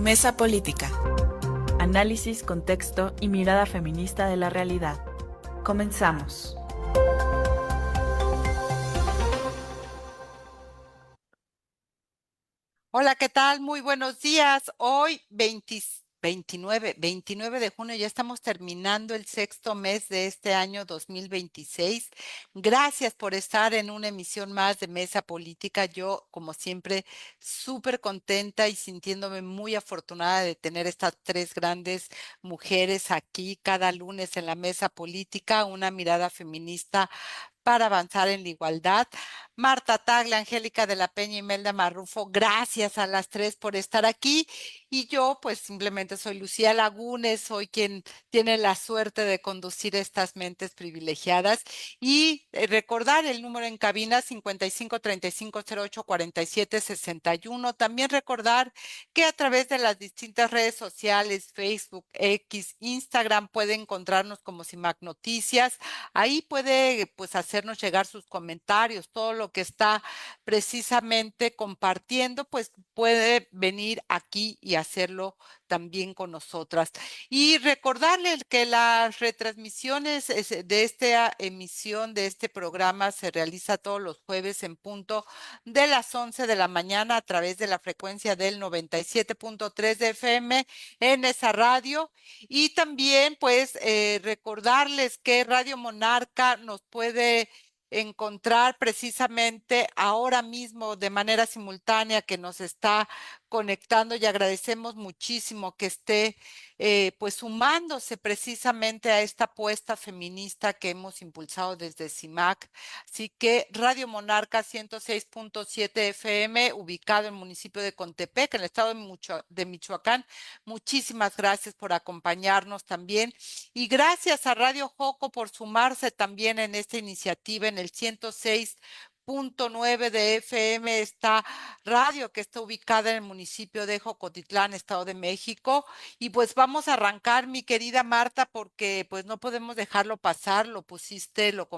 Mesa Política. Análisis, contexto y mirada feminista de la realidad. Comenzamos. Hola, ¿qué tal? Muy buenos días. Hoy 29 de junio, ya estamos terminando el sexto mes de este año 2026. Gracias por estar en una emisión más de Mesa Política. Yo, como siempre, súper contenta y sintiéndome muy afortunada de tener estas tres grandes mujeres aquí cada lunes en la Mesa Política, una mirada feminista para avanzar en la igualdad. Marta Tagle, Angélica de la Peña y Imelda Marrufo, gracias a las tres por estar aquí. Y yo, pues simplemente soy Lucía Lagunes, soy quien tiene la suerte de conducir estas mentes privilegiadas. Y recordar el número en cabina 5535084761. También recordar que a través de las distintas redes sociales, Facebook, X, Instagram, puede encontrarnos como CIMAC Noticias. Ahí puede pues hacernos llegar sus comentarios, todo lo que está precisamente compartiendo, pues puede venir aquí y hacerlo también con nosotras. Y recordarles que las retransmisiones de esta emisión de este programa se realiza todos los jueves en punto de las 11 de la mañana a través de la frecuencia del 97.3 de FM en esa radio. Y también, pues, recordarles que Radio Monarca nos puede encontrar precisamente ahora mismo de manera simultánea que nos está conectando y agradecemos muchísimo que esté pues sumándose precisamente a esta apuesta feminista que hemos impulsado desde CIMAC. Así que Radio Monarca 106.7 FM, ubicado en el municipio de Contepec, en el estado de Michoacán. Muchísimas gracias por acompañarnos también y gracias a Radio Joco por sumarse también en esta iniciativa en el 106.9 de FM, esta radio que está ubicada en el municipio de Jocotitlán, Estado de México. Y pues vamos a arrancar, mi querida Marta, porque pues no podemos dejarlo pasar, lo pusiste, lo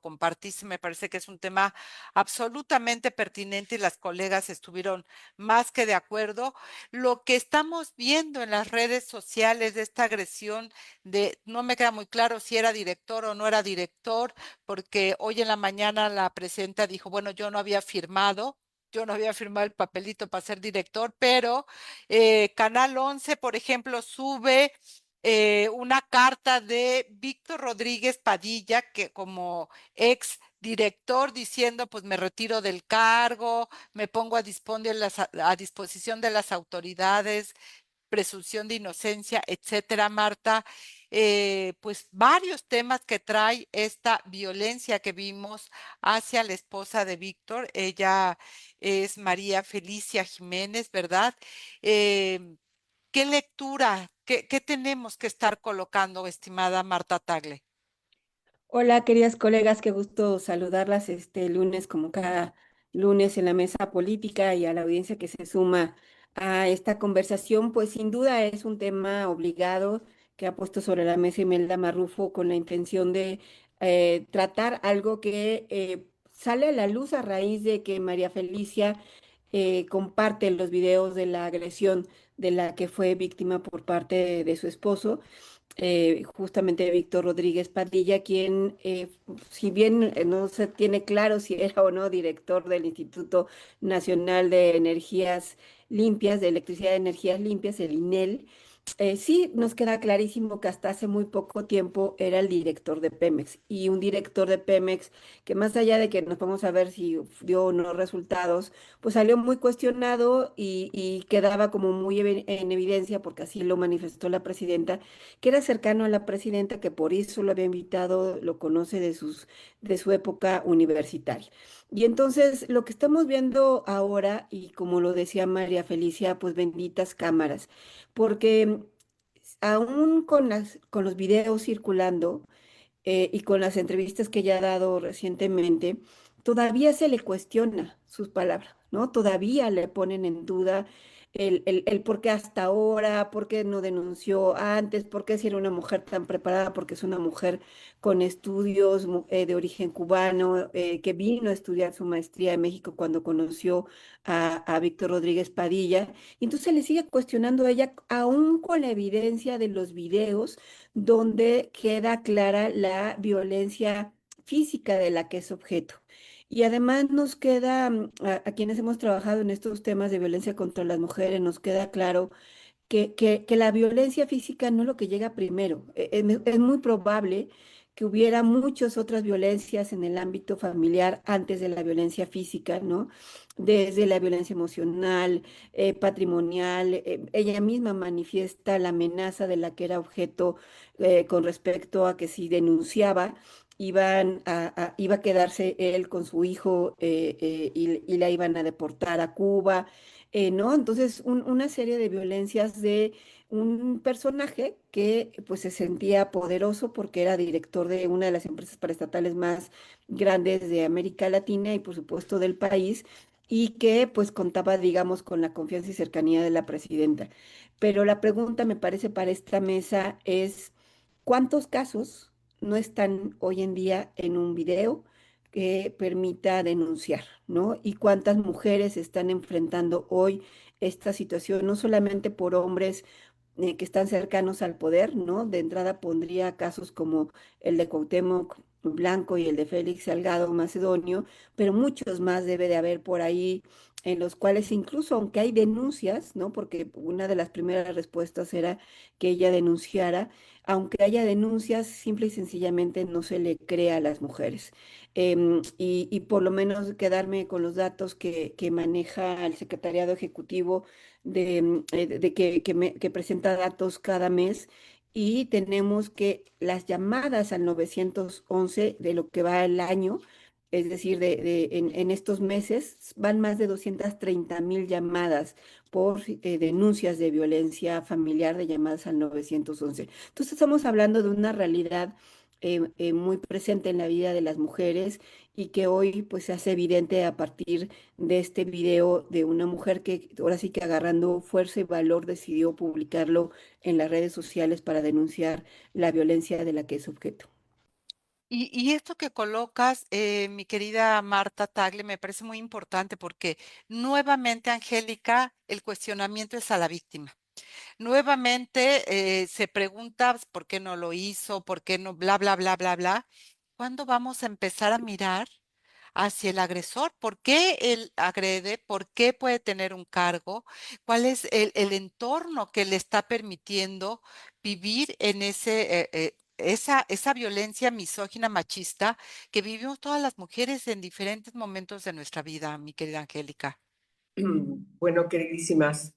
compartiste, me parece que es un tema absolutamente pertinente y las colegas estuvieron más que de acuerdo. Lo que estamos viendo en las redes sociales de esta agresión no me queda muy claro si era director o no era director, porque hoy en la mañana la presidenta dijo, bueno, yo no había firmado el papelito para ser director, pero Canal 11, por ejemplo, sube una carta de Víctor Rodríguez Padilla, que como ex director diciendo, pues me retiro del cargo, me pongo a disposición de las autoridades, presunción de inocencia, etcétera, Marta. Pues varios temas que trae esta violencia que vimos hacia la esposa de Víctor. Ella es María Felicia Jiménez, ¿verdad? Eh, ¿Qué lectura, qué tenemos que estar colocando, estimada Marta Tagle? Hola, queridas colegas, qué gusto saludarlas este lunes, como cada lunes en la mesa política y a la audiencia que se suma a esta conversación. Pues sin duda es un tema obligado que ha puesto sobre la mesa Imelda Marrufo con la intención de tratar algo que sale a la luz a raíz de que María Felicia comparte los videos de la agresión de la que fue víctima por parte de su esposo, justamente Víctor Rodríguez Padilla, quien, si bien no se tiene claro si era o no director del Instituto Nacional de Energías Limpias, de Electricidad de Energías Limpias, el INEL, sí nos queda clarísimo que hasta hace muy poco tiempo era el director de Pemex, y un director de Pemex que, más allá de que nos vamos a ver si dio o no resultados, pues salió muy cuestionado y quedaba como muy en evidencia, porque así lo manifestó la presidenta, que era cercano a la presidenta, que por eso lo había invitado, lo conoce de su época universitaria. Y entonces lo que estamos viendo ahora, y como lo decía María Felicia, pues benditas cámaras, porque aún con los videos circulando, y con las entrevistas que ella ha dado recientemente, todavía se le cuestiona sus palabras. ¿no? Todavía le ponen en duda el por qué hasta ahora, por qué no denunció antes, por qué si era una mujer tan preparada, porque es una mujer con estudios de origen cubano, que vino a estudiar su maestría en México cuando conoció a Víctor Rodríguez Padilla. Y entonces le sigue cuestionando a ella, aún con la evidencia de los videos donde queda clara la violencia física de la que es objeto. Y además nos queda, a quienes hemos trabajado en estos temas de violencia contra las mujeres, nos queda claro que la violencia física no es lo que llega primero. Es muy probable que hubiera muchas otras violencias en el ámbito familiar antes de la violencia física, ¿no? Desde la violencia emocional, patrimonial. Ella misma manifiesta la amenaza de la que era objeto con respecto a que si denunciaba, iba a quedarse él con su hijo y la iban a deportar a Cuba. ¿No? Entonces, una serie de violencias de un personaje que pues se sentía poderoso porque era director de una de las empresas paraestatales más grandes de América Latina y por supuesto del país, y que pues contaba, digamos, con la confianza y cercanía de la presidenta. Pero la pregunta, me parece, para esta mesa es, ¿cuántos casos no están hoy en día en un video que permita denunciar, ¿no? Y cuántas mujeres están enfrentando hoy esta situación, no solamente por hombres que están cercanos al poder, ¿no? De entrada pondría casos como el de Cuauhtémoc Blanco y el de Félix Salgado Macedonio, pero muchos más debe de haber por ahí en los cuales incluso aunque hay denuncias, ¿no? Porque una de las primeras respuestas era que ella denunciara, aunque haya denuncias, simple y sencillamente no se le cree a las mujeres. Y por lo menos quedarme con los datos que maneja el Secretariado Ejecutivo que presenta datos cada mes, y tenemos que las llamadas al 911 de lo que va el año, es decir, en estos meses van más de 230,000 llamadas por denuncias de violencia familiar, de llamadas al 911. Entonces estamos hablando de una realidad muy presente en la vida de las mujeres y que hoy pues se hace evidente a partir de este video de una mujer que ahora sí que agarrando fuerza y valor decidió publicarlo en las redes sociales para denunciar la violencia de la que es objeto. Y esto que colocas, mi querida Marta Tagle, me parece muy importante porque nuevamente, Angélica, el cuestionamiento es a la víctima. Nuevamente se pregunta por qué no lo hizo, por qué no, bla, bla, bla, bla, bla. ¿Cuándo vamos a empezar a mirar hacia el agresor? ¿Por qué él agrede? ¿Por qué puede tener un cargo? ¿Cuál es el entorno que le está permitiendo vivir en esa violencia misógina, machista que vivimos todas las mujeres en diferentes momentos de nuestra vida, mi querida Angélica? Bueno, queridísimas,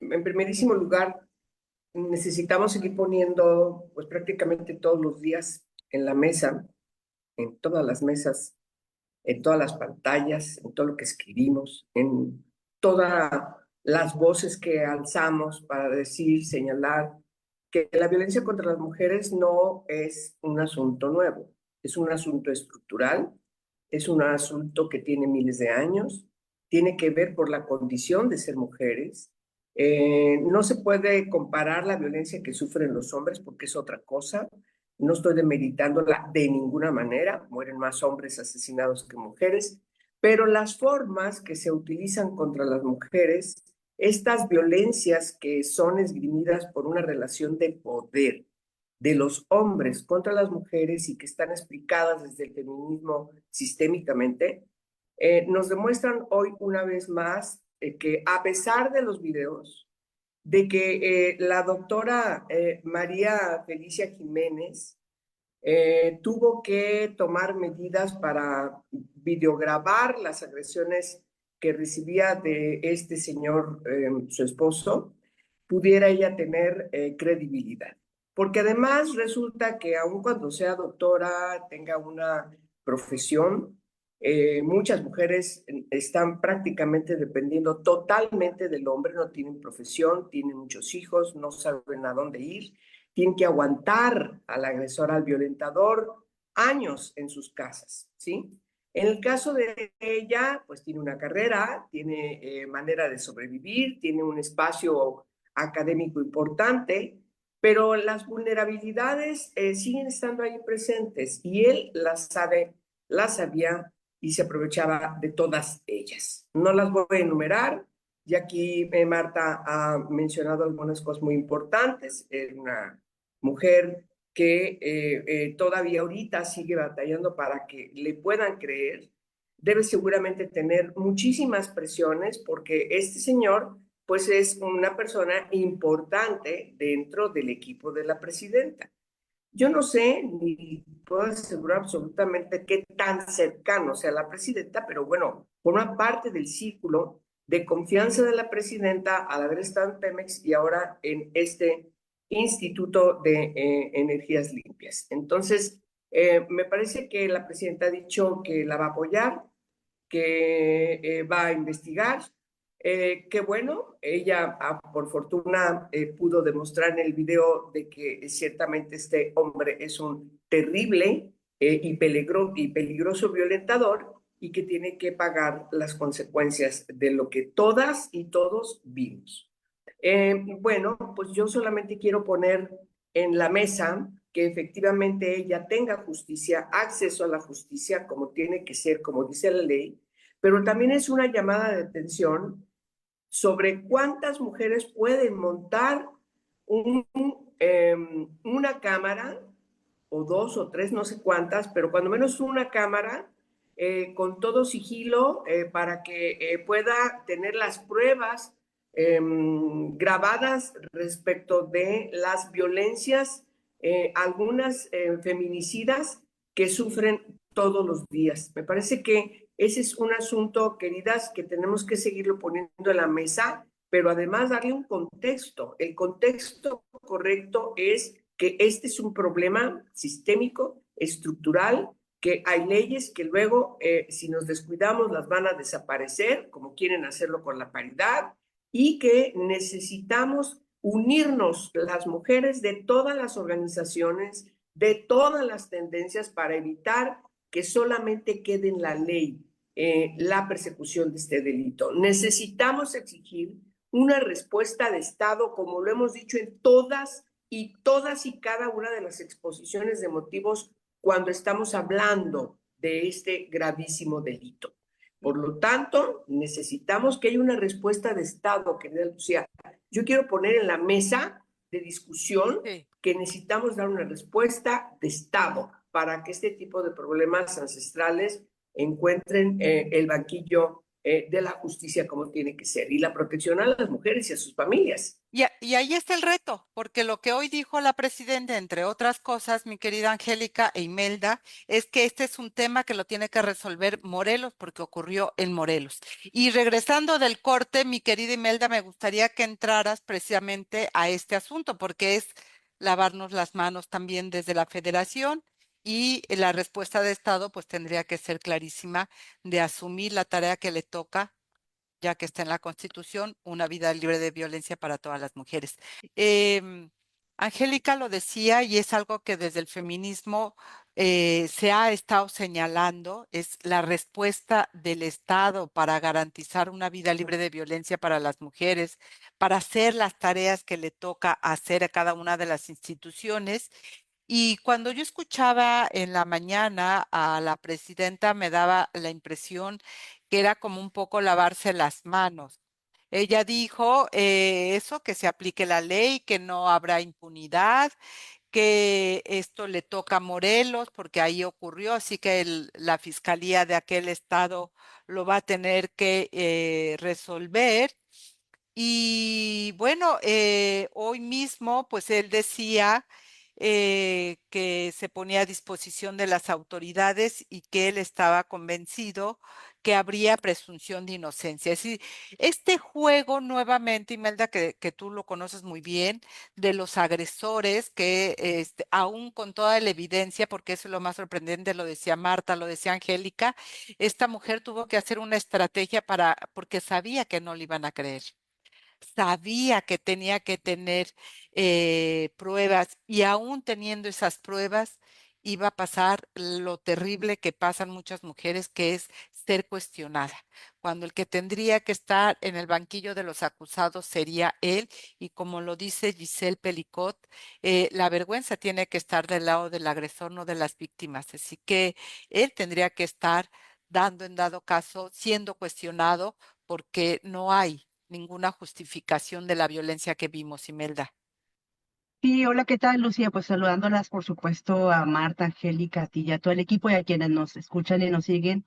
en primerísimo lugar, necesitamos seguir poniendo, pues prácticamente todos los días en la mesa, en todas las mesas, en todas las pantallas, en todo lo que escribimos, en todas las voces que alzamos para decir, señalar que la violencia contra las mujeres no es un asunto nuevo, es un asunto estructural, es un asunto que tiene miles de años, tiene que ver por la condición de ser mujeres. No se puede comparar la violencia que sufren los hombres porque es otra cosa. No estoy demeritándola de ninguna manera, mueren más hombres asesinados que mujeres, pero las formas que se utilizan contra las mujeres, estas violencias que son esgrimidas por una relación de poder de los hombres contra las mujeres y que están explicadas desde el feminismo sistémicamente, nos demuestran hoy una vez más que a pesar de los videos, de que la doctora María Felicia Jiménez tuvo que tomar medidas para videograbar las agresiones que recibía de este señor, su esposo, pudiera ella tener credibilidad. Porque además resulta que aun cuando sea doctora, tenga una profesión, muchas mujeres están prácticamente dependiendo totalmente del hombre, no tienen profesión, tienen muchos hijos, no saben a dónde ir, tienen que aguantar al agresor, al violentador, años en sus casas, ¿sí? En el caso de ella, pues tiene una carrera, tiene manera de sobrevivir, tiene un espacio académico importante, pero las vulnerabilidades siguen estando ahí presentes y él las sabe, las sabía y se aprovechaba de todas ellas. No las voy a enumerar, y aquí Marta ha mencionado algunas cosas muy importantes. Es una mujer que todavía ahorita sigue batallando para que le puedan creer. Debe seguramente tener muchísimas presiones porque este señor pues es una persona importante dentro del equipo de la presidenta. Yo no sé ni puedo asegurar absolutamente qué tan cercano sea la presidenta, pero bueno, forma parte del círculo de confianza de la presidenta al haber estado en Pemex y ahora en este Instituto de Energías Limpias. Entonces, me parece que la presidenta ha dicho que la va a apoyar, que va a investigar. Qué bueno, ella por fortuna pudo demostrar en el video de que ciertamente este hombre es un terrible y peligroso violentador y que tiene que pagar las consecuencias de lo que todas y todos vimos. Bueno, pues yo solamente quiero poner en la mesa que efectivamente ella tenga justicia, acceso a la justicia como tiene que ser, como dice la ley, pero también es una llamada de atención sobre cuántas mujeres pueden montar un, una cámara, o dos o tres, no sé cuántas, pero cuando menos una cámara con todo sigilo para que pueda tener las pruebas grabadas respecto de las violencias, algunas feminicidas que sufren todos los días. Me parece que ese es un asunto, queridas, que tenemos que seguirlo poniendo en la mesa, pero además darle un contexto. El contexto correcto es que este es un problema sistémico, estructural, que hay leyes que luego, si nos descuidamos, las van a desaparecer, como quieren hacerlo con la paridad, y que necesitamos unirnos las mujeres de todas las organizaciones, de todas las tendencias para evitar que solamente quede en la ley la persecución de este delito. Necesitamos exigir una respuesta de Estado, como lo hemos dicho en todas y cada una de las exposiciones de motivos cuando estamos hablando de este gravísimo delito. Por lo tanto, necesitamos que haya una respuesta de Estado, querida Lucía. Yo quiero poner en la mesa de discusión que necesitamos dar una respuesta de Estado para que este tipo de problemas ancestrales encuentren el banquillo de la justicia como tiene que ser y la protección a las mujeres y a sus familias. Y ahí está el reto, porque lo que hoy dijo la presidenta, entre otras cosas, mi querida Angélica e Imelda, es que este es un tema que lo tiene que resolver Morelos, porque ocurrió en Morelos. Y regresando del corte, mi querida Imelda, me gustaría que entraras precisamente a este asunto, porque es lavarnos las manos también desde la federación y la respuesta de Estado pues tendría que ser clarísima de asumir la tarea que le toca ya que está en la Constitución, una vida libre de violencia para todas las mujeres. Em, Angélica lo decía y es algo que desde el feminismo se ha estado señalando, es la respuesta del Estado para garantizar una vida libre de violencia para las mujeres, para hacer las tareas que le toca hacer a cada una de las instituciones. Y cuando yo escuchaba en la mañana a la presidenta, me daba la impresión que era como un poco lavarse las manos. Ella dijo eso, que se aplique la ley, que no habrá impunidad, que esto le toca a Morelos porque ahí ocurrió, así que la fiscalía de aquel estado lo va a tener que resolver. Y bueno, hoy mismo, pues él decía que se ponía a disposición de las autoridades y que él estaba convencido que habría presunción de inocencia. Es decir, este juego nuevamente, Imelda, que tú lo conoces muy bien, de los agresores que aún con toda la evidencia, porque eso es lo más sorprendente, lo decía Marta, lo decía Angélica, esta mujer tuvo que hacer una estrategia porque sabía que no le iban a creer, sabía que tenía que tener pruebas y aún teniendo esas pruebas, iba a pasar lo terrible que pasan muchas mujeres, que es ser cuestionada, cuando el que tendría que estar en el banquillo de los acusados sería él, y como lo dice Giselle Pelicot, la vergüenza tiene que estar del lado del agresor, no de las víctimas. Así que él tendría que estar dando en dado caso, siendo cuestionado, porque no hay ninguna justificación de la violencia que vimos, Imelda. Sí, hola, ¿qué tal, Lucía? Pues saludándolas, por supuesto, a Marta, Angélica, a ti y a todo el equipo y a quienes nos escuchan y nos siguen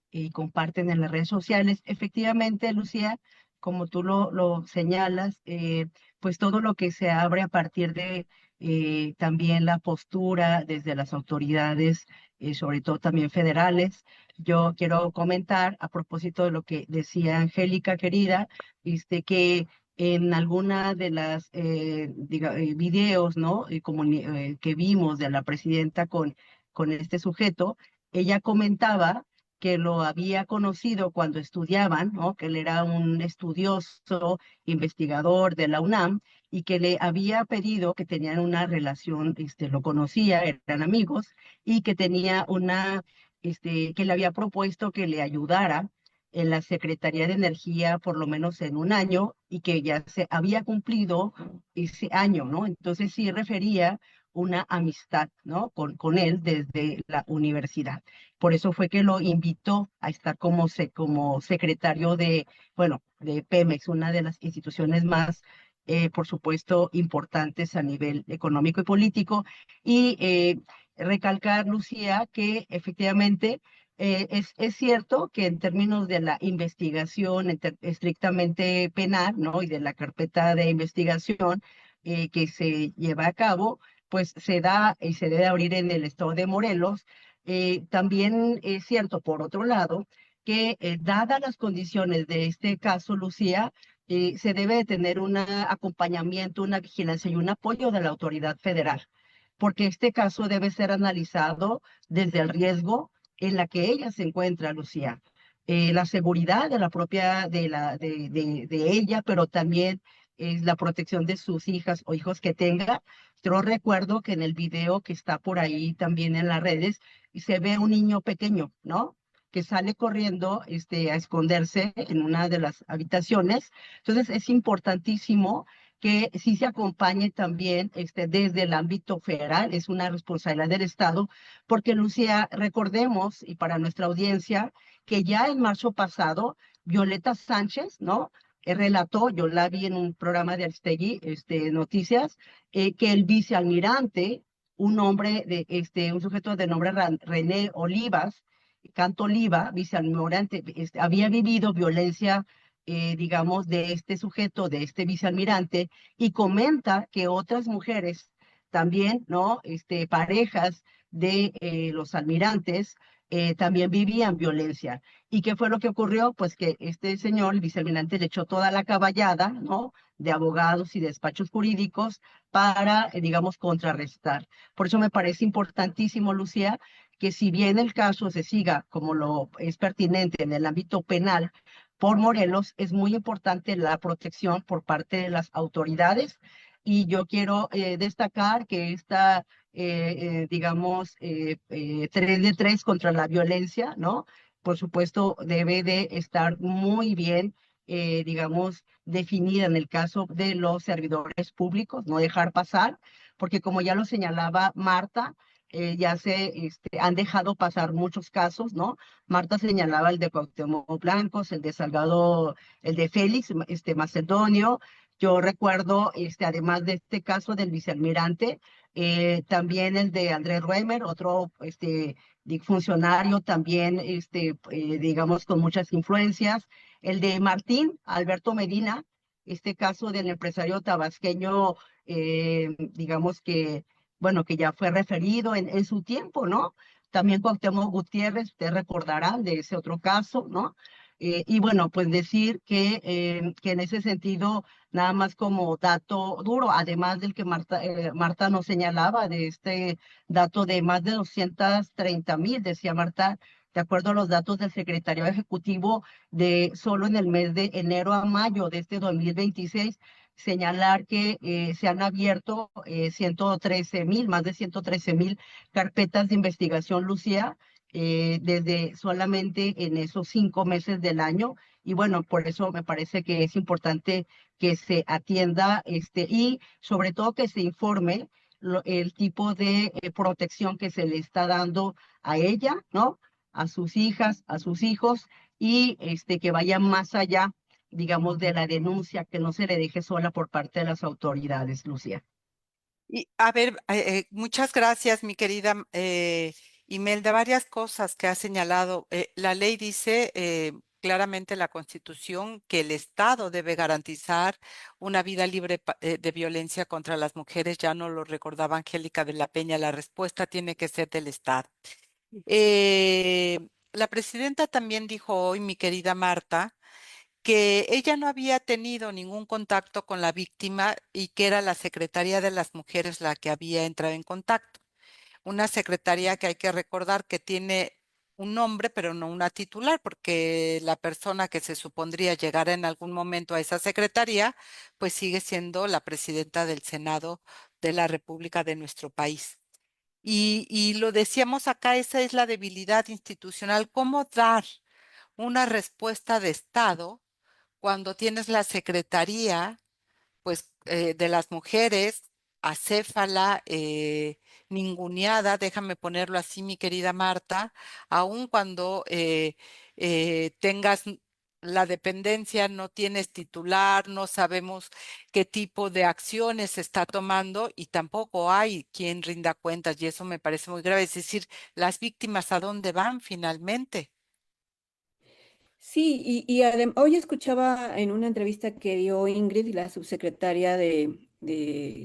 y comparten en las redes sociales. Efectivamente, Lucía, como tú lo señalas, pues todo lo que se abre a partir de también la postura desde las autoridades, sobre todo también federales. Yo quiero comentar a propósito de lo que decía Angélica, querida, que en alguna de las videos, ¿no? Que vimos de la presidenta con este sujeto, ella comentaba que lo había conocido cuando estudiaban, ¿no? Que él era un estudioso, investigador de la UNAM y que le había pedido que tenían una relación, lo conocía, eran amigos, y que tenía que le había propuesto que le ayudara en la Secretaría de Energía por lo menos en un año y que ya se había cumplido ese año, ¿no? Entonces sí refería una amistad, ¿no? Con él desde la universidad. Por eso fue que lo invitó a estar como secretario bueno, de Pemex, una de las instituciones más, por supuesto, importantes a nivel económico y político. Y recalcar, Lucía, que efectivamente es cierto que en términos de la investigación estrictamente penal, ¿no? Y de la carpeta de investigación que se lleva a cabo, pues se da y se debe abrir en el estado de Morelos. También es cierto, por otro lado, que dadas las condiciones de este caso, Lucía, se debe de tener un acompañamiento, una vigilancia y un apoyo de la autoridad federal, porque este caso debe ser analizado desde el riesgo en la que ella se encuentra, Lucía. La seguridad de la propia, de ella, pero también la protección de sus hijas o hijos que tenga. Yo recuerdo que en el video que está por ahí también en las redes, se ve un niño pequeño, ¿no? Que sale corriendo a esconderse en una de las habitaciones. Entonces es importantísimo que sí se acompañe también desde el ámbito federal, es una responsabilidad del Estado, porque Lucía, recordemos, y para nuestra audiencia, que ya en marzo pasado, Violeta Sánchez, ¿no? Relató, yo la vi en un programa de Aristegui, Noticias, que el vicealmirante, un sujeto de nombre René Olivas, Canto Oliva, vicealmirante, había vivido violencia, digamos, de este sujeto, de este vicealmirante, y comenta que otras mujeres también, ¿no? Parejas de los almirantes, también vivían violencia. ¿Y qué fue lo que ocurrió? Pues que este señor, el vicealmirante, le echó toda la caballada, ¿no? De abogados y despachos jurídicos para, digamos, contrarrestar. Por eso me parece importantísimo, Lucía, que si bien el caso se siga como lo es pertinente en el ámbito penal por Morelos, es muy importante la protección por parte de las autoridades. Y yo quiero destacar que digamos, 3 de 3 contra la violencia, ¿no? Por supuesto, debe de estar muy bien, digamos, definida en el caso de los servidores públicos, no dejar pasar, porque como ya lo señalaba Marta, ya han dejado pasar muchos casos, ¿no? Marta señalaba el de Cuauhtémoc Blancos, el de Salgado, el de Félix, Macedonio. Yo recuerdo, además de este caso del vicealmirante, también el de Andrés Ruemer, otro funcionario también, digamos, con muchas influencias. El de Martín Alberto Medina, este caso del empresario tabasqueño, digamos que bueno, que ya fue referido en su tiempo, ¿no? También Cuauhtémoc Gutiérrez, ustedes recordarán de ese otro caso, ¿no? Y bueno, pues decir que en ese sentido, nada más como dato duro, además del que Marta nos señalaba, de este dato de más de 230,000, decía Marta, de acuerdo a los datos del secretario ejecutivo, de solo en el mes de enero a mayo de este 2026, señalar que se han abierto 113,000, más de 113,000 carpetas de investigación, Lucía, desde solamente en esos 5 meses del año. Y bueno, por eso me parece que es importante que se atienda y sobre todo que se informe el tipo de protección que se le está dando a ella, ¿no? A sus hijas, a sus hijos, y que vaya más allá, digamos, de la denuncia, que no se le deje sola por parte de las autoridades, Lucía. Y a ver, muchas gracias, mi querida Imelda. Varias cosas que ha señalado. La ley dice claramente la Constitución que el Estado debe garantizar una vida libre de violencia contra las mujeres. Ya no lo recordaba Angélica de la Peña. La respuesta tiene que ser del Estado. La presidenta también dijo hoy, mi querida Marta, que ella no había tenido ningún contacto con la víctima y que era la Secretaría de las Mujeres la que había entrado en contacto. Una secretaría que hay que recordar que tiene un nombre, pero no una titular, porque la persona que se supondría llegar en algún momento a esa secretaría, pues sigue siendo la presidenta del Senado de la República de nuestro país. Y lo decíamos acá, esa es la debilidad institucional. ¿Cómo dar una respuesta de Estado cuando tienes la Secretaría, pues, de las mujeres, acéfala, ninguneada, déjame ponerlo así, mi querida Marta, aun cuando tengas la dependencia, no tienes titular, no sabemos qué tipo de acciones se está tomando y tampoco hay quien rinda cuentas y eso me parece muy grave. Es decir, las víctimas, ¿a dónde van finalmente? Sí, hoy escuchaba en una entrevista que dio Ingrid, la subsecretaria de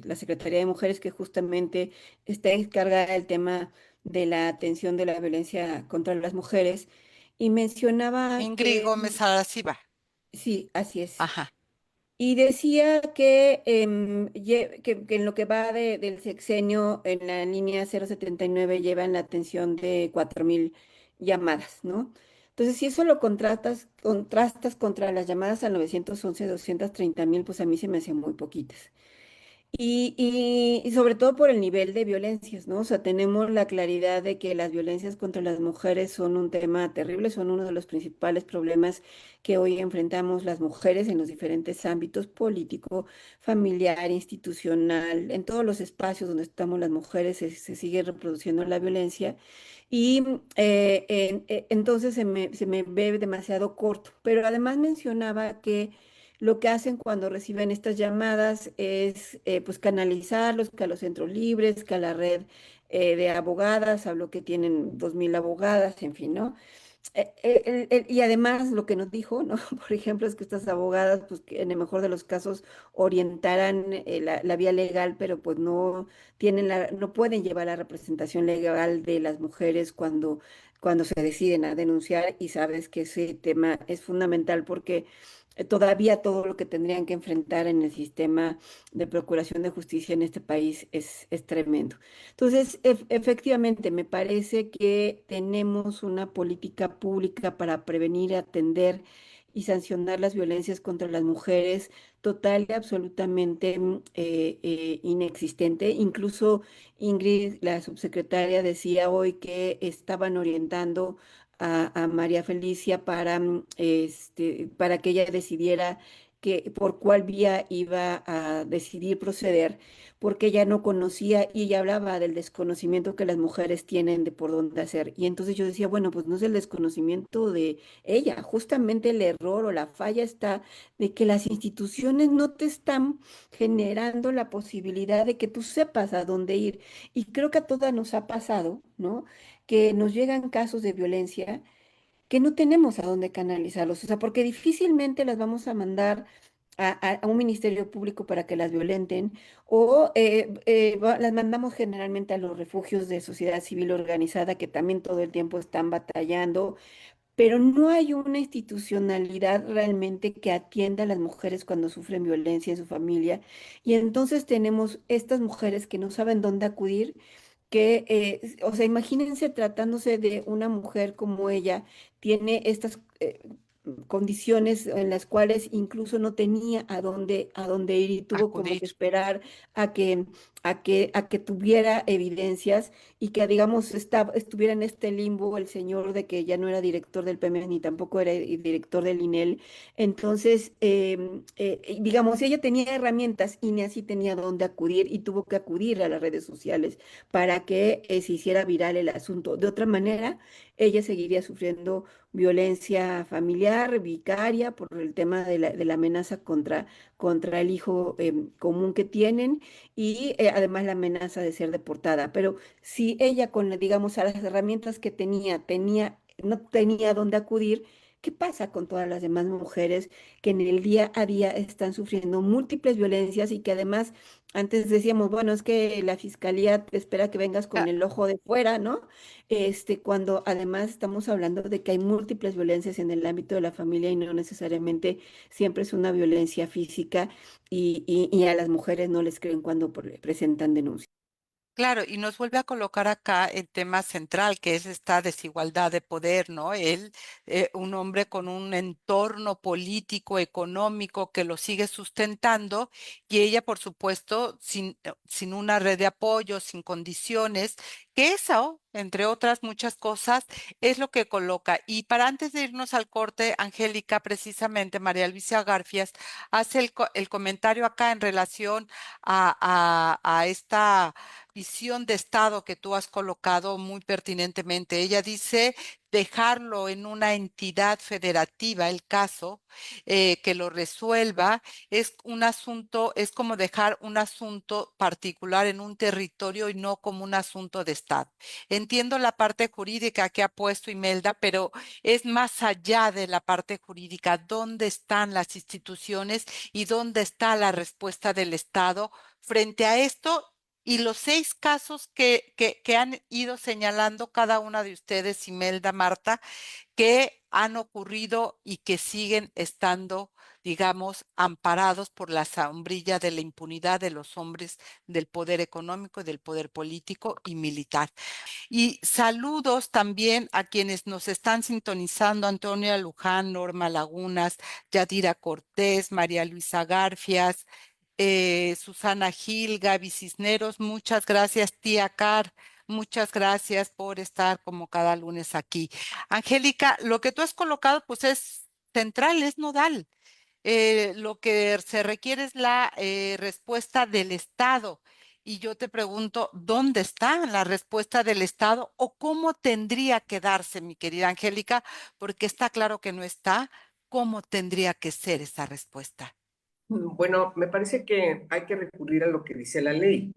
la Secretaría de Mujeres, que justamente está encargada del tema de la atención de la violencia contra las mujeres, y mencionaba Ingrid que, Gómez Aracíbar. sí, así es. Ajá. Y decía que, que en lo que va del sexenio, en la línea 079 llevan la atención de 4,000 llamadas, ¿no? Entonces, si eso lo contrastas contra las llamadas al 911, 230,000, pues a mí se me hacen muy poquitas. Y sobre todo por el nivel de violencias, ¿no? O sea, tenemos la claridad de que las violencias contra las mujeres son un tema terrible, son uno de los principales problemas que hoy enfrentamos las mujeres en los diferentes ámbitos político, familiar, institucional, en todos los espacios donde estamos las mujeres se sigue reproduciendo la violencia. Y entonces se me ve demasiado corto. Pero además mencionaba que lo que hacen cuando reciben estas llamadas es pues canalizarlos que a los centros libres, que a la red de abogadas, habló que tienen 2,000 abogadas, en fin, ¿no? Y además lo que nos dijo, ¿no? Por ejemplo, es que estas abogadas, pues que en el mejor de los casos orientarán la vía legal, pero pues no no pueden llevar la representación legal de las mujeres cuando se deciden a denunciar, y sabes que ese tema es fundamental porque todavía todo lo que tendrían que enfrentar en el sistema de procuración de justicia en este país es tremendo. Entonces, efectivamente, me parece que tenemos una política pública para prevenir, atender y sancionar las violencias contra las mujeres total y absolutamente inexistente. Incluso Ingrid, la subsecretaria, decía hoy que estaban orientando a María Felicia para que ella decidiera por cuál vía iba a decidir proceder, porque ella no conocía y ella hablaba del desconocimiento que las mujeres tienen de por dónde hacer. Y entonces yo decía, bueno, pues no es el desconocimiento de ella, justamente el error o la falla está de que las instituciones no te están generando la posibilidad de que tú sepas a dónde ir. Y creo que a todas nos ha pasado, ¿no? Que nos llegan casos de violencia que no tenemos a dónde canalizarlos, o sea, porque difícilmente las vamos a mandar a un ministerio público para que las violenten, o las mandamos generalmente a los refugios de sociedad civil organizada que también todo el tiempo están batallando, pero no hay una institucionalidad realmente que atienda a las mujeres cuando sufren violencia en su familia. Y entonces tenemos estas mujeres que no saben dónde acudir, que, o sea, imagínense tratándose de una mujer como ella, tiene estas condiciones en las cuales incluso no tenía a dónde ir y tuvo como que Acudir. esperar a que, a que tuviera evidencias y que, digamos, estuviera en este limbo el señor de que ya no era director del PEMES ni tampoco era director del INEL. Entonces, digamos, ella tenía herramientas y ni así tenía dónde acudir y tuvo que acudir a las redes sociales para que se hiciera viral el asunto. De otra manera, ella seguiría sufriendo violencia familiar, vicaria, por el tema de la amenaza contra el hijo común que tienen y además la amenaza de ser deportada. Pero si ella con, digamos, a las herramientas que no tenía dónde acudir, ¿qué pasa con todas las demás mujeres que en el día a día están sufriendo múltiples violencias y que además antes decíamos, bueno, es que la fiscalía te espera que vengas con Ah, el ojo de fuera, ¿no? Cuando además estamos hablando de que hay múltiples violencias en el ámbito de la familia y no necesariamente siempre es una violencia física y a las mujeres no les creen cuando presentan denuncias. claro, y nos vuelve a colocar acá el tema central, que es esta desigualdad de poder, ¿no? Él, un hombre con un entorno político, económico que lo sigue sustentando, y ella, por supuesto, sin una red de apoyo, sin condiciones, que eso, entre otras muchas cosas, es lo que coloca. Y para antes de irnos al corte, Angélica, precisamente María Luisa Garfias hace el comentario acá en relación a esta visión de Estado que tú has colocado muy pertinentemente. Ella dice dejarlo en una entidad federativa, el caso, que lo resuelva, es un asunto, es como dejar un asunto particular en un territorio y no como un asunto de Estado. Entiendo la parte jurídica que ha puesto Imelda, pero es más allá de la parte jurídica. ¿Dónde están las instituciones y dónde está la respuesta del Estado frente a esto? Y los 6 casos que han ido señalando cada una de ustedes, Imelda, Marta, que han ocurrido y que siguen estando, digamos, amparados por la sombrilla de la impunidad de los hombres del poder económico, del poder político y militar. Y saludos también a quienes nos están sintonizando: Antonia Luján, Norma Lagunas, Yadira Cortés, María Luisa Garfias, Susana Gil, Gaby Cisneros. Muchas gracias, tía Car. Muchas gracias por estar como cada lunes aquí. Angélica, lo que tú has colocado pues es central, es nodal. Lo que se requiere es la respuesta del Estado. Y yo te pregunto, ¿dónde está la respuesta del Estado o cómo tendría que darse, mi querida Angélica? Porque está claro que no está. ¿Cómo tendría que ser esa respuesta? Bueno, me parece que hay que recurrir a lo que dice la ley,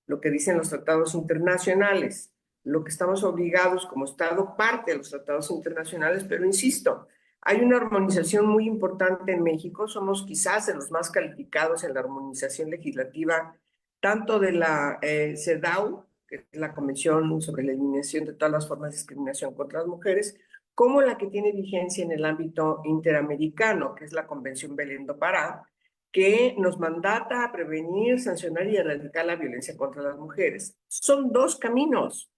lo que dicen los tratados internacionales, lo que estamos obligados como Estado, parte de los tratados internacionales, pero insisto, hay una armonización muy importante en México, somos quizás de los más calificados en la armonización legislativa, tanto de la CEDAW, que es la Convención sobre la Eliminación de todas las formas de discriminación contra las mujeres, como la que tiene vigencia en el ámbito interamericano, que es la Convención Belén do Pará, que nos mandata a prevenir, sancionar y erradicar la violencia contra las mujeres. Son dos caminos,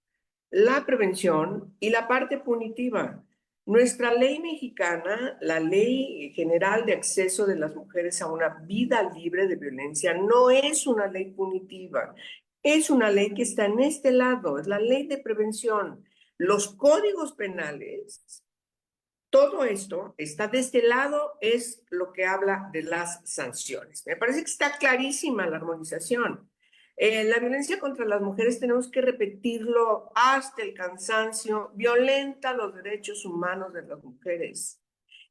la prevención y la parte punitiva. Nuestra ley mexicana, la Ley General de Acceso de las Mujeres a una Vida Libre de Violencia, no es una ley punitiva, es una ley que está en este lado, es la ley de prevención. Los códigos penales, todo esto está de este lado, es lo que habla de las sanciones. Me parece que está clarísima la armonización. La violencia contra las mujeres, tenemos que repetirlo hasta el cansancio, violenta los derechos humanos de las mujeres,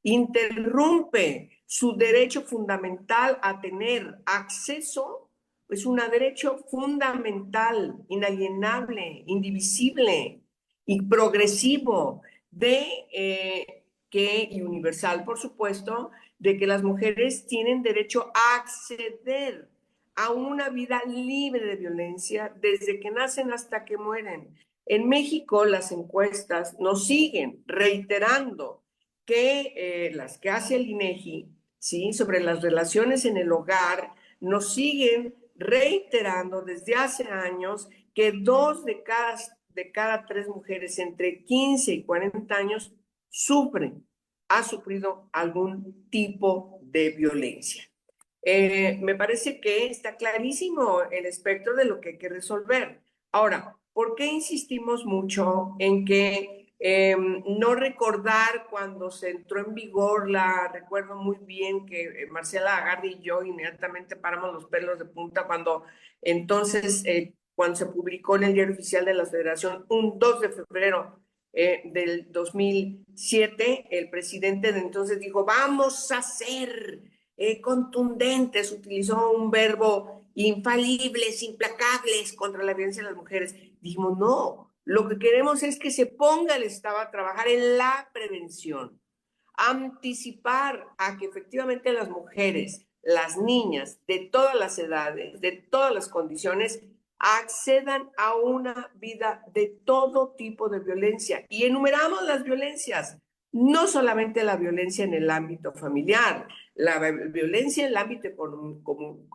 interrumpe su derecho fundamental a tener acceso, es un derecho fundamental, inalienable, indivisible y progresivo y universal, por supuesto, de que las mujeres tienen derecho a acceder a una vida libre de violencia desde que nacen hasta que mueren. En México, las encuestas nos siguen reiterando que las que hace el INEGI, ¿sí?, sobre las relaciones en el hogar, nos siguen reiterando desde hace años que 2 de cada 3 mujeres entre 15 y 40 años sufren ha sufrido algún tipo de violencia. Me parece que está clarísimo el espectro de lo que hay que resolver. Ahora, ¿por qué insistimos mucho en que no recordar cuando se entró en vigor recuerdo muy bien que Marcela Lagarde y yo inmediatamente paramos los pelos de punta cuando entonces, cuando se publicó en el Diario Oficial de la Federación, un 2 de febrero del 2007, el presidente de entonces dijo, vamos a ser contundentes, utilizó un verbo infalibles, implacables contra la violencia de las mujeres. Dijimos, no, lo que queremos es que se ponga el Estado a trabajar en la prevención, anticipar a que efectivamente las mujeres, las niñas de todas las edades, de todas las condiciones, accedan a una vida de todo tipo de violencia. Y enumeramos las violencias, no solamente la violencia en el ámbito familiar, la violencia en el ámbito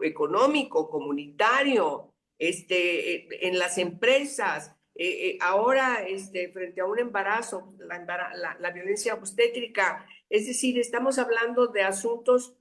económico, comunitario, en las empresas, ahora frente a un embarazo, la violencia obstétrica, es decir, estamos hablando de asuntos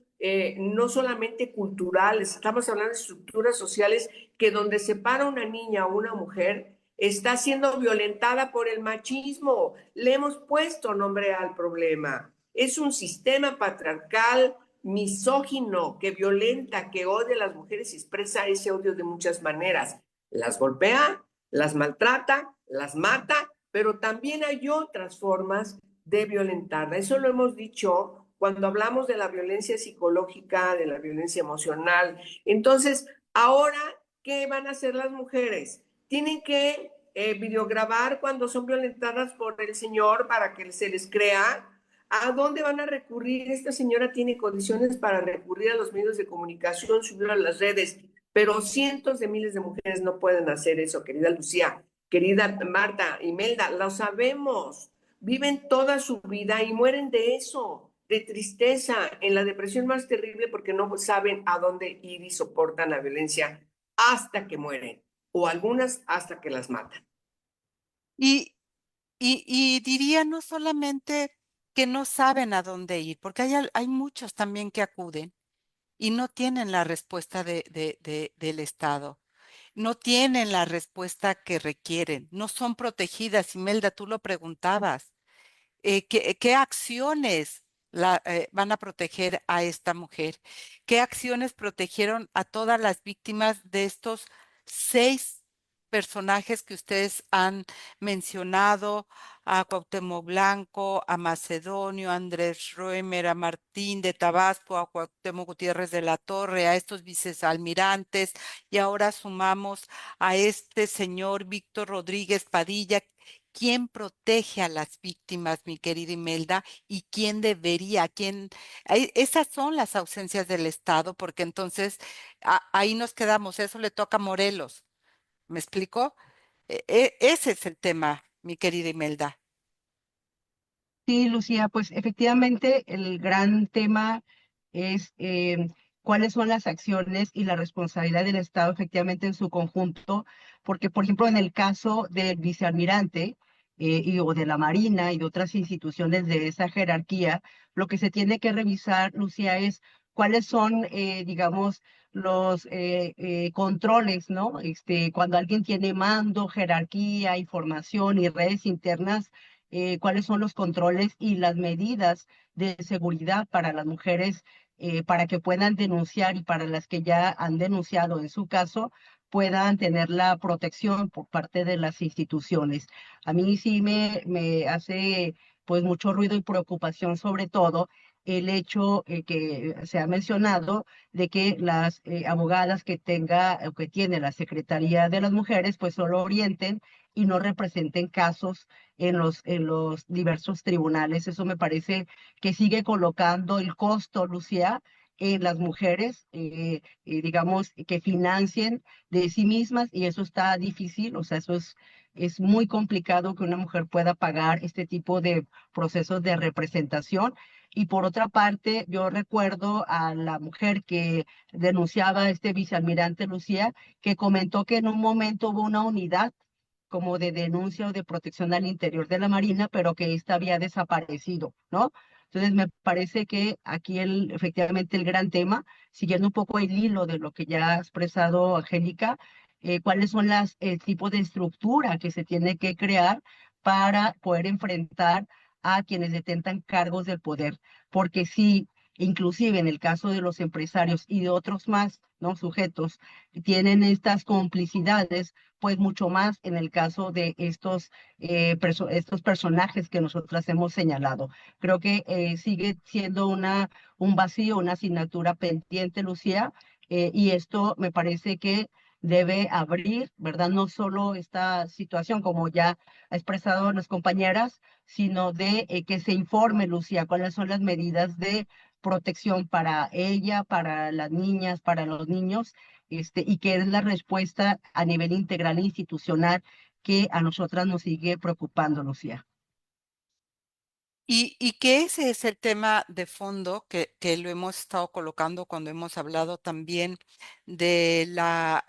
no solamente culturales, estamos hablando de estructuras sociales que donde se para una niña o una mujer está siendo violentada por el machismo. Le hemos puesto nombre al problema. Es un sistema patriarcal misógino que violenta, que odia a las mujeres y expresa ese odio de muchas maneras. Las golpea, las maltrata, las mata, pero también hay otras formas de violentarla. Eso lo hemos dicho cuando hablamos de la violencia psicológica, de la violencia emocional. Entonces, ahora, ¿qué van a hacer las mujeres? Tienen que videograbar cuando son violentadas por el señor para que se les crea. ¿A dónde van a recurrir? Esta señora tiene condiciones para recurrir a los medios de comunicación, subirlo a las redes, pero cientos de miles de mujeres no pueden hacer eso, querida Lucía, querida Marta, Imelda, lo sabemos. Viven toda su vida y mueren de eso, de tristeza, en la depresión más terrible porque no saben a dónde ir y soportan la violencia hasta que mueren, o algunas hasta que las matan. Y diría no solamente que no saben a dónde ir, porque hay muchos también que acuden y no tienen la respuesta del Estado, no tienen la respuesta que requieren, no son protegidas. Imelda, tú lo preguntabas. ¿Qué acciones van a proteger a esta mujer? ¿Qué acciones protegieron a todas las víctimas de estos 6 personajes que ustedes han mencionado? A Cuauhtémoc Blanco, a Macedonio, a Andrés Roemer, a Martín de Tabasco, a Cuauhtémoc Gutiérrez de la Torre, a estos vicealmirantes, y ahora sumamos a este señor Víctor Rodríguez Padilla. ¿Quién protege a las víctimas, mi querida Imelda? ¿Y quién debería? Esas son las ausencias del Estado, porque entonces ahí nos quedamos. Eso le toca a Morelos. ¿Me explico? Ese es el tema, mi querida Imelda. Sí, Lucía, pues efectivamente el gran tema es cuáles son las acciones y la responsabilidad del Estado efectivamente en su conjunto, porque por ejemplo en el caso del vicealmirante o de la Marina y de otras instituciones de esa jerarquía, lo que se tiene que revisar, Lucía, es cuáles son, digamos, los controles, ¿no? Cuando alguien tiene mando, jerarquía, información y redes internas, cuáles son los controles y las medidas de seguridad para las mujeres para que puedan denunciar y para las que ya han denunciado en su caso puedan tener la protección por parte de las instituciones. A mí sí me hace pues mucho ruido y preocupación sobre todo el hecho que se ha mencionado de que las abogadas que tenga o que tiene la Secretaría de las Mujeres pues solo orienten y no representen casos en los diversos tribunales. Eso me parece que sigue colocando el costo, Lucía, en las mujeres, digamos, que financien de sí mismas y eso está difícil, o sea, es muy complicado que una mujer pueda pagar este tipo de procesos de representación. Y por otra parte, yo recuerdo a la mujer que denunciaba a este vicealmirante Lucía, que comentó que en un momento hubo una unidad como de denuncia o de protección al interior de la Marina, pero que esta había desaparecido, ¿no? Entonces, me parece que aquí efectivamente el gran tema, siguiendo un poco el hilo de lo que ya ha expresado Angélica, cuáles son el tipo de estructura que se tiene que crear para poder enfrentar a quienes detentan cargos del poder. Porque si, inclusive en el caso de los empresarios y de otros más, ¿no? Sujetos, tienen estas complicidades, pues mucho más en el caso de estos personajes que nosotras hemos señalado. Creo que sigue siendo un vacío, una asignatura pendiente, Lucía, y esto me parece que debe abrir, ¿verdad? No solo esta situación, como ya ha expresado las compañeras, sino de que se informe, Lucía, cuáles son las medidas de protección para ella, para las niñas, para los niños, y qué es la respuesta a nivel integral e institucional que a nosotras nos sigue preocupando, Lucía. Y que ese es el tema de fondo que lo hemos estado colocando cuando hemos hablado también de la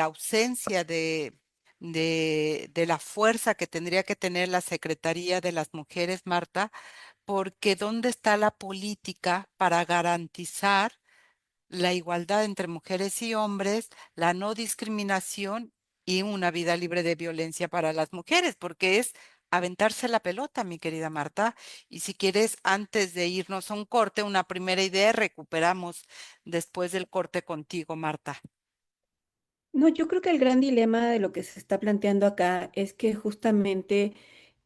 ausencia de la fuerza que tendría que tener la Secretaría de las Mujeres, Marta, porque ¿dónde está la política para garantizar la igualdad entre mujeres y hombres, la no discriminación y una vida libre de violencia para las mujeres? Porque es aventarse la pelota, mi querida Marta. Y si quieres, antes de irnos a un corte, una primera idea, recuperamos después del corte contigo, Marta. No, yo creo que el gran dilema de lo que se está planteando acá es que justamente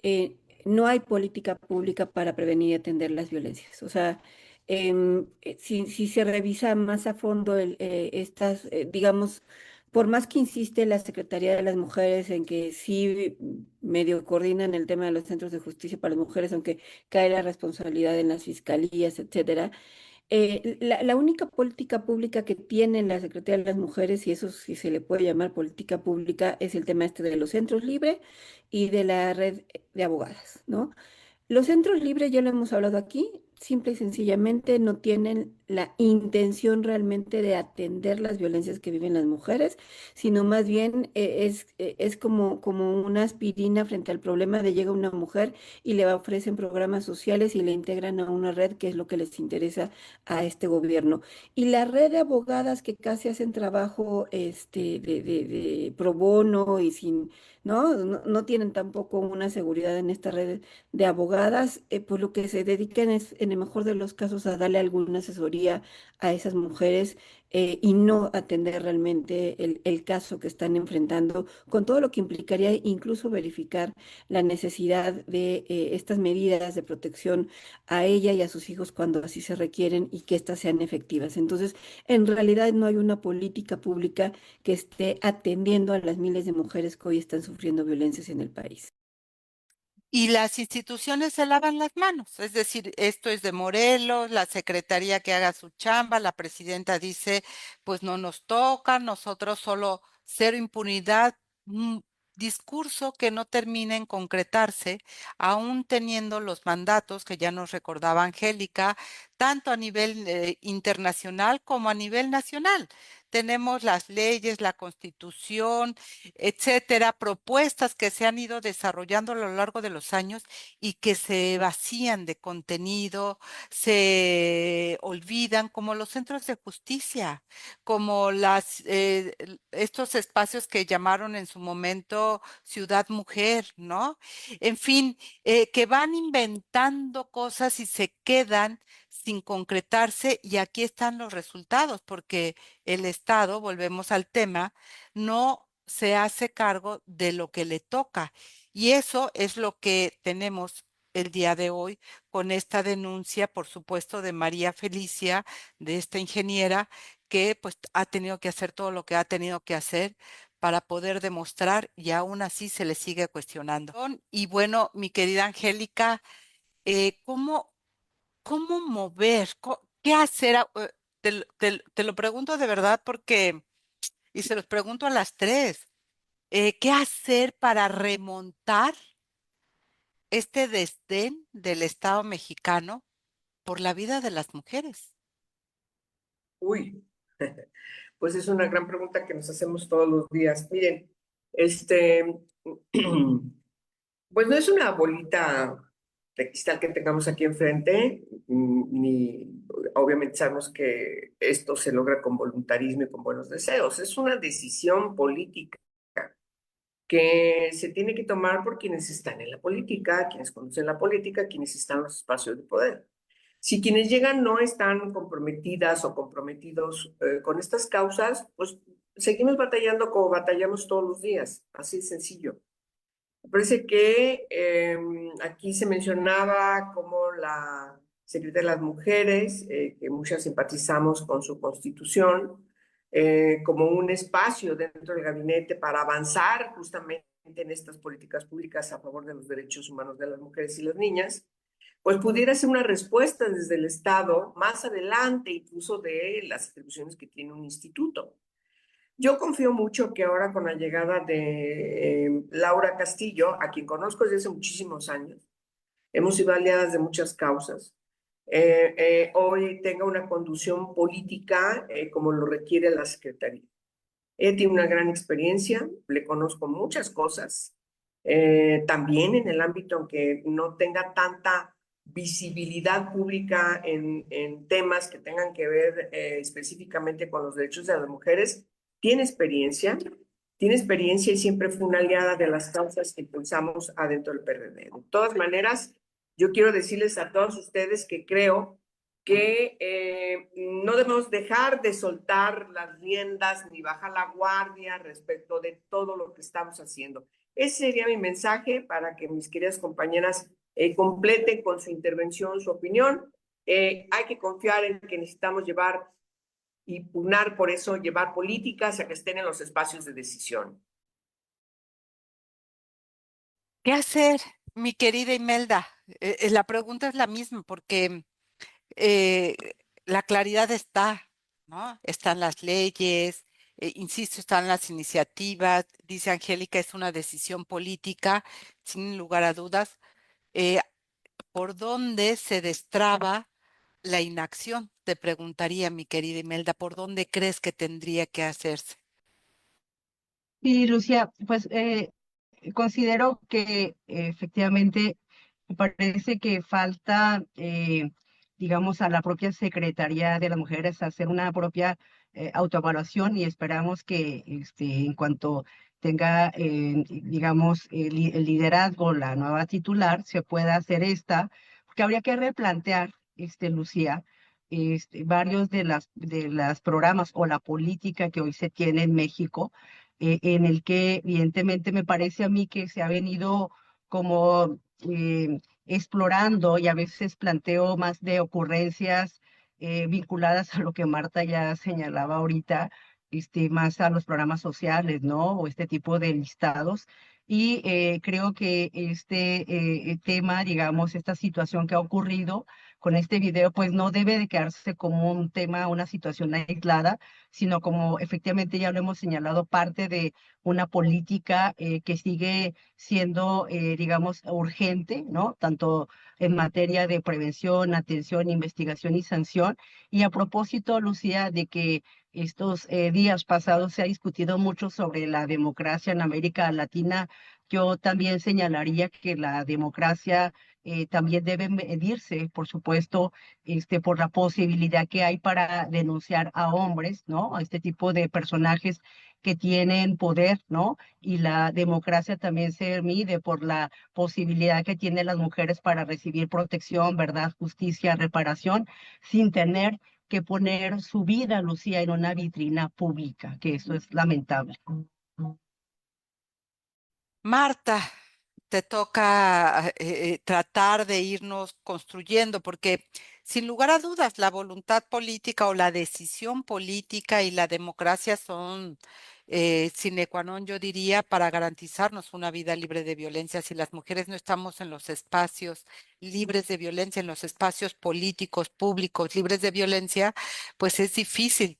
eh, no hay política pública para prevenir y atender las violencias. O sea, si se revisa más a fondo digamos, por más que insiste la Secretaría de las Mujeres en que sí medio coordinan el tema de los centros de justicia para las mujeres, aunque cae la responsabilidad en las fiscalías, etcétera. La única política pública que tiene la Secretaría de las Mujeres, y eso sí se le puede llamar política pública, es el tema este de los centros libres y de la red de abogadas, ¿no? Los centros libres, ya lo hemos hablado aquí, simple y sencillamente no tienen la intención realmente de atender las violencias que viven las mujeres, sino más bien es como una aspirina frente al problema de llega una mujer y le ofrecen programas sociales y le integran a una red que es lo que les interesa a este gobierno. Y la red de abogadas que casi hacen trabajo de pro bono y sin, ¿no? No tienen tampoco una seguridad en esta red de abogadas, pues lo que se dedican es, en el mejor de los casos, a darle alguna asesoría a esas mujeres y no atender realmente el caso que están enfrentando, con todo lo que implicaría incluso verificar la necesidad de estas medidas de protección a ella y a sus hijos cuando así se requieren y que éstas sean efectivas. Entonces, en realidad no hay una política pública que esté atendiendo a las miles de mujeres que hoy están sufriendo violencias en el país. Y las instituciones se lavan las manos, es decir, esto es de Morelos, la secretaría que haga su chamba, la presidenta dice, pues no nos toca, nosotros solo cero impunidad, un discurso que no termina en concretarse, aún teniendo los mandatos que ya nos recordaba Angélica, tanto a nivel internacional como a nivel nacional. Tenemos las leyes, la constitución, etcétera, propuestas que se han ido desarrollando a lo largo de los años y que se vacían de contenido, se olvidan, como los centros de justicia, como estos espacios que llamaron en su momento Ciudad Mujer, ¿no? En fin, que van inventando cosas y se quedan sin concretarse, y aquí están los resultados, porque el Estado, volvemos al tema, no se hace cargo de lo que le toca. Y eso es lo que tenemos el día de hoy con esta denuncia, por supuesto, de María Felicia, de esta ingeniera, que pues ha tenido que hacer todo lo que ha tenido que hacer para poder demostrar, y aún así se le sigue cuestionando. Y bueno, mi querida Angélica, ¿cómo, cómo mover? ¿Qué hacer? Te lo pregunto de verdad porque, y se los pregunto a las tres. ¿Qué hacer para remontar este desdén del Estado mexicano por la vida de las mujeres? Uy, pues es una gran pregunta que nos hacemos todos los días. Miren, este, pues no es una bolita de cristal que tengamos aquí enfrente, ni obviamente sabemos que esto se logra con voluntarismo y con buenos deseos. Es una decisión política que se tiene que tomar por quienes están en la política, quienes conocen la política, quienes están en los espacios de poder. Si quienes llegan no están comprometidas o comprometidos con estas causas, pues seguimos batallando como batallamos todos los días, así de sencillo. Me parece que aquí se mencionaba como la Secretaría de las Mujeres, que muchas simpatizamos con su constitución, como un espacio dentro del gabinete para avanzar justamente en estas políticas públicas a favor de los derechos humanos de las mujeres y las niñas, pues pudiera ser una respuesta desde el Estado más adelante, incluso de las atribuciones que tiene un instituto. Yo confío mucho que ahora con la llegada de Laura Castillo, a quien conozco desde hace muchísimos años, hemos sido aliadas de muchas causas, hoy tenga una conducción política como lo requiere la Secretaría. Ella tiene una gran experiencia, le conozco muchas cosas, también en el ámbito, aunque no tenga tanta visibilidad pública en temas que tengan que ver específicamente con los derechos de las mujeres, tiene experiencia y siempre fue una aliada de las causas que impulsamos adentro del PRD. De todas maneras, yo quiero decirles a todos ustedes que creo que no debemos dejar de soltar las riendas ni bajar la guardia respecto de todo lo que estamos haciendo. Ese sería mi mensaje para que mis queridas compañeras completen con su intervención, su opinión. Hay que confiar en que necesitamos llevar y pugnar por eso, llevar políticas a que estén en los espacios de decisión. ¿Qué hacer, mi querida Imelda? La pregunta es la misma porque eh, la claridad está, ¿no? Están las leyes, insisto, están las iniciativas. Dice Angélica, es una decisión política, sin lugar a dudas. Eh, ¿Por dónde se destraba la inacción? Te preguntaría, mi querida Imelda, ¿por dónde crees que tendría que hacerse? Sí, Lucía, pues considero que efectivamente me parece que falta, digamos, a la propia Secretaría de las Mujeres hacer una propia autoevaluación y esperamos que en cuanto tenga, digamos, el liderazgo, la nueva titular, se pueda hacer esta, porque habría que replantear, Lucía, varios de las programas o la política que hoy se tiene en México, en el que evidentemente me parece a mí que se ha venido como explorando y a veces planteo más de ocurrencias vinculadas a lo que Marta ya señalaba ahorita, más a los programas sociales, ¿no? O este tipo de listados. Y creo que tema, digamos, esta situación que ha ocurrido con este video, pues no debe de quedarse como un tema, una situación aislada, sino como efectivamente ya lo hemos señalado, parte de una política que sigue siendo, digamos, urgente, ¿no? Tanto en materia de prevención, atención, investigación y sanción. Y a propósito, Lucía, de que estos días pasados se ha discutido mucho sobre la democracia en América Latina, yo también señalaría que la democracia también debe medirse, por supuesto, por la posibilidad que hay para denunciar a hombres, ¿no? A este tipo de personajes que tienen poder, ¿no? Y la democracia también se mide por la posibilidad que tienen las mujeres para recibir protección, verdad, justicia, reparación, sin tener que poner su vida, Lucía, en una vitrina pública, que eso es lamentable. Marta, te toca tratar de irnos construyendo, porque sin lugar a dudas la voluntad política o la decisión política y la democracia son sine qua non, yo diría, para garantizarnos una vida libre de violencia. Si las mujeres no estamos en los espacios libres de violencia, en los espacios políticos, públicos, libres de violencia, pues es difícil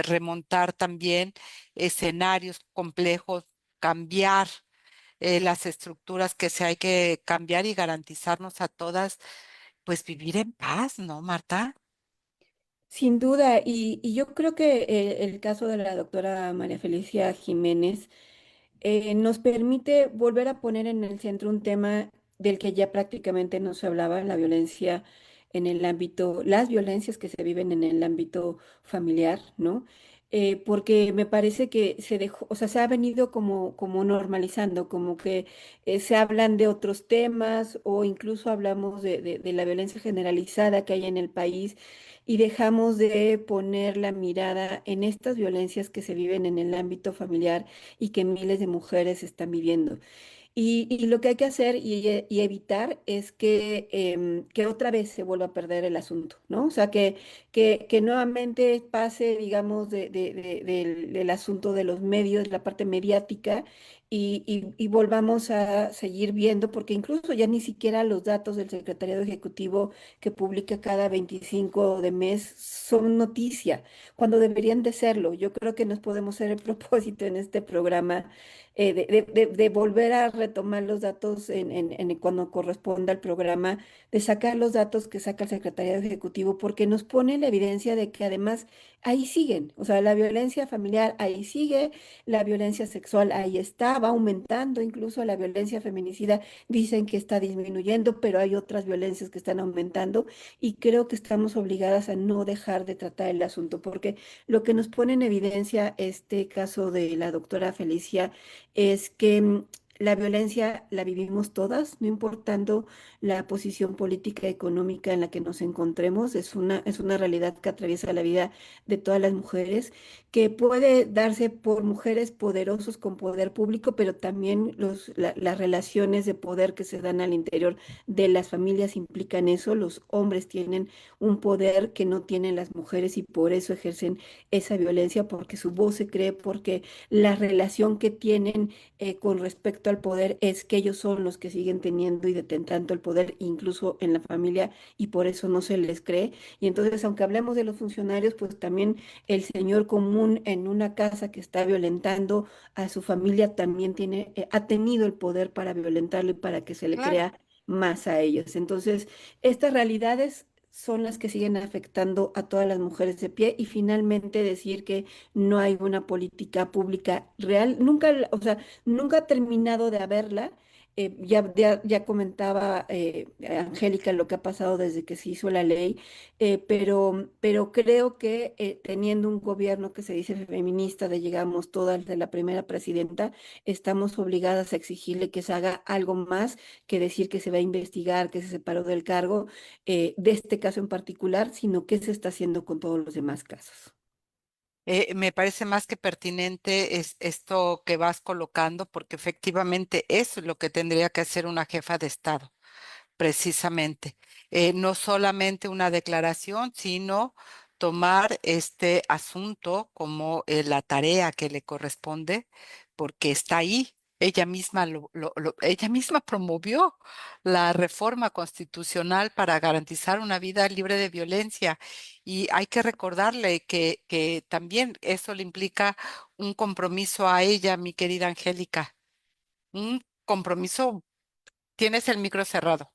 remontar también escenarios complejos, cambiar las estructuras que se hay que cambiar y garantizarnos a todas, pues vivir en paz, ¿no, Marta? Sin duda, y yo creo que el caso de la doctora María Felicia Jiménez nos permite volver a poner en el centro un tema del que ya prácticamente no se hablaba, la violencia en el ámbito, las violencias que se viven en el ámbito familiar, ¿no? Porque me parece que se dejó, o sea, se ha venido como normalizando, como que se hablan de otros temas o incluso hablamos de la violencia generalizada que hay en el país y dejamos de poner la mirada en estas violencias que se viven en el ámbito familiar y que miles de mujeres están viviendo. Y lo que hay que hacer y evitar es que otra vez se vuelva a perder el asunto, ¿no? O sea, que nuevamente pase, digamos, del asunto de los medios, la parte mediática, y volvamos a seguir viendo, porque incluso ya ni siquiera los datos del Secretariado Ejecutivo que publica cada 25 de mes son noticia, cuando deberían de serlo. Yo creo que nos podemos hacer el propósito en este programa de volver a retomar los datos cuando corresponda al programa, de sacar los datos que saca el Secretariado Ejecutivo, porque nos pone la evidencia de que además ahí siguen, o sea, la violencia familiar ahí sigue, la violencia sexual ahí está, va aumentando, incluso la violencia feminicida dicen que está disminuyendo, pero hay otras violencias que están aumentando y creo que estamos obligadas a no dejar de tratar el asunto, porque lo que nos pone en evidencia este caso de la doctora Felicia es que la violencia la vivimos todas, no importando la posición política y económica en la que nos encontremos. Es una realidad que atraviesa la vida de todas las mujeres, que puede darse por mujeres poderosos con poder público, pero también las relaciones de poder que se dan al interior de las familias implican eso. Los hombres tienen un poder que no tienen las mujeres y por eso ejercen esa violencia, porque su voz se cree, porque la relación que tienen con respecto al poder es que ellos son los que siguen teniendo y detentando el poder, incluso en la familia, y por eso no se les cree. Y entonces, aunque hablemos de los funcionarios, pues también el señor común en una casa que está violentando a su familia también ha tenido el poder para violentarlo y para que se le Claro. crea más a ellos. Entonces, estas realidades son las que siguen afectando a todas las mujeres de pie y finalmente decir que no hay una política pública real. Nunca, o sea, nunca ha terminado de haberla. Ya comentaba Angélica lo que ha pasado desde que se hizo la ley, pero creo que teniendo un gobierno que se dice feminista, de llegamos todas de la primera presidenta, estamos obligadas a exigirle que se haga algo más que decir que se va a investigar, que se separó del cargo de este caso en particular, sino qué se está haciendo con todos los demás casos. Me parece más que pertinente es esto que vas colocando, porque efectivamente eso es lo que tendría que hacer una jefa de Estado, precisamente. No solamente una declaración, sino tomar este asunto como la tarea que le corresponde, porque está ahí. Ella misma, ella misma promovió la reforma constitucional para garantizar una vida libre de violencia. Y hay que recordarle que también eso le implica un compromiso a ella, mi querida Angélica. Un compromiso. Tienes el micro cerrado.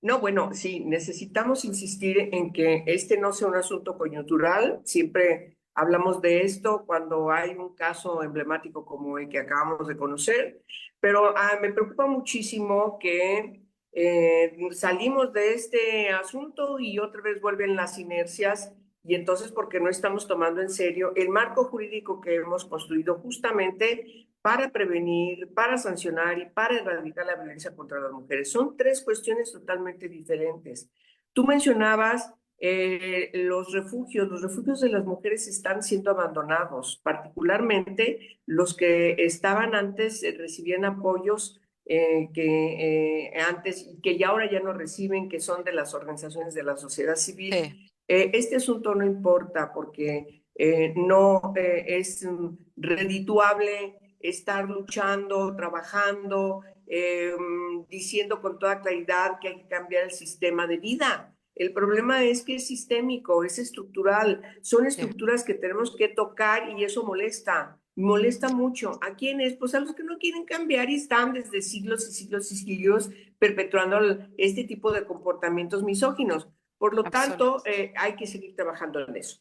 No, bueno, sí, necesitamos insistir en que este no sea un asunto coyuntural. Siempre hablamos de esto cuando hay un caso emblemático como el que acabamos de conocer, pero me preocupa muchísimo que salimos de este asunto y otra vez vuelven las inercias y entonces porque no estamos tomando en serio el marco jurídico que hemos construido justamente para prevenir, para sancionar y para erradicar la violencia contra las mujeres. Son tres cuestiones totalmente diferentes. Tú mencionabas los refugios de las mujeres están siendo abandonados, particularmente los que estaban antes, recibían apoyos que antes y que ya ahora ya no reciben, que son de las organizaciones de la sociedad Sí. civil. Este asunto no importa porque no es redituable estar luchando, trabajando, diciendo con toda claridad que hay que cambiar el sistema de vida. El problema es que es sistémico, es estructural, son Sí. estructuras que tenemos que tocar y eso molesta mucho. ¿A quiénes? Pues a los que no quieren cambiar y están desde siglos y siglos y siglos perpetuando este tipo de comportamientos misóginos. Por lo tanto, hay que seguir trabajando en eso.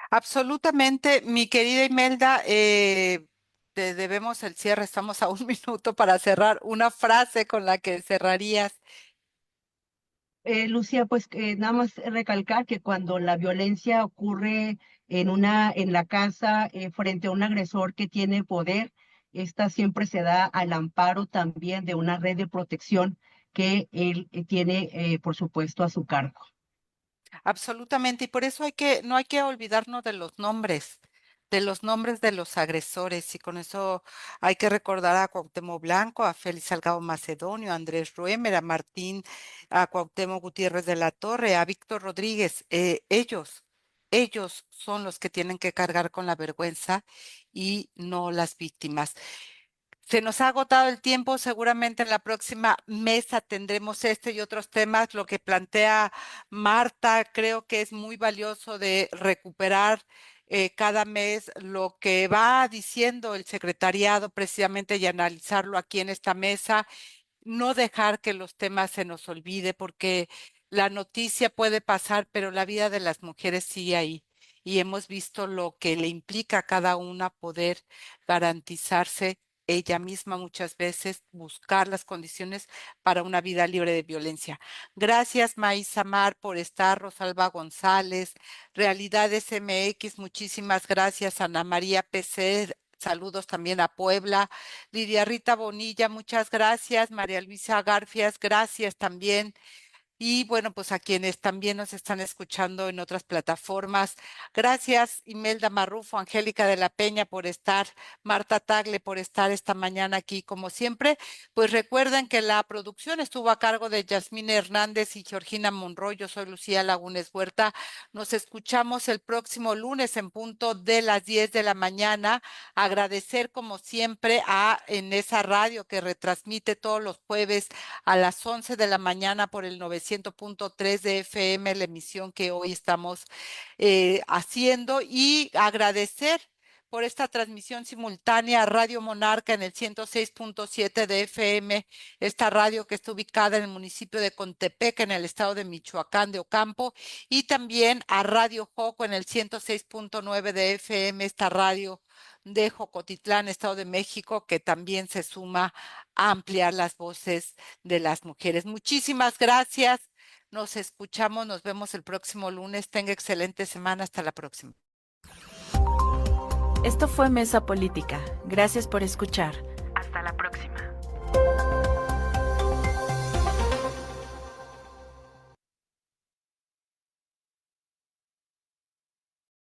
Absolutamente, mi querida Imelda, te debemos el cierre, estamos a un minuto para cerrar. Una frase con la que cerrarías. Lucía, pues nada más recalcar que cuando la violencia ocurre en la casa, frente a un agresor que tiene poder, esta siempre se da al amparo también de una red de protección que él tiene, por supuesto, a su cargo. Absolutamente, y por eso no hay que olvidarnos de los nombres de los agresores, y con eso hay que recordar a Cuauhtémoc Blanco, a Félix Salgado Macedonio, a Andrés Ruemer, a Martín, a Cuauhtémoc Gutiérrez de la Torre, a Víctor Rodríguez. Ellos son los que tienen que cargar con la vergüenza y no las víctimas. Se nos ha agotado el tiempo, seguramente en la próxima mesa tendremos este y otros temas. Lo que plantea Marta creo que es muy valioso de recuperar cada mes lo que va diciendo el secretariado precisamente y analizarlo aquí en esta mesa, no dejar que los temas se nos olvide, porque la noticia puede pasar, pero la vida de las mujeres sigue ahí. Y hemos visto lo que le implica a cada una poder garantizarse ella misma muchas veces, buscar las condiciones para una vida libre de violencia. Gracias, Maísa Mar, por estar, Rosalba González, Realidades MX, muchísimas gracias, Ana María PC, saludos también a Puebla. Lidia Rita Bonilla, muchas gracias. María Luisa Garfias, gracias también. Y bueno, pues a quienes también nos están escuchando en otras plataformas. Gracias, Imelda Marrufo, Angélica de la Peña por estar, Marta Tagle por estar esta mañana aquí como siempre. Pues recuerden que la producción estuvo a cargo de Yasmín Hernández y Georgina Monroy. Yo soy Lucía Lagunes Huerta. Nos escuchamos el próximo lunes en punto de las 10 de la mañana. Agradecer como siempre en esa radio que retransmite todos los jueves a las 11 de la mañana por el 900.3 de FM, la emisión que hoy estamos haciendo, y agradecer por esta transmisión simultánea a Radio Monarca en el 106.7 de FM, esta radio que está ubicada en el municipio de Contepec, en el estado de Michoacán de Ocampo, y también a Radio Joco en el 106.9 de FM, esta radio de Jocotitlán, Estado de México, que también se suma a ampliar las voces de las mujeres. Muchísimas gracias. Nos escuchamos, nos vemos el próximo lunes. Tenga excelente semana. Hasta la próxima. Esto fue Mesa Política. Gracias por escuchar.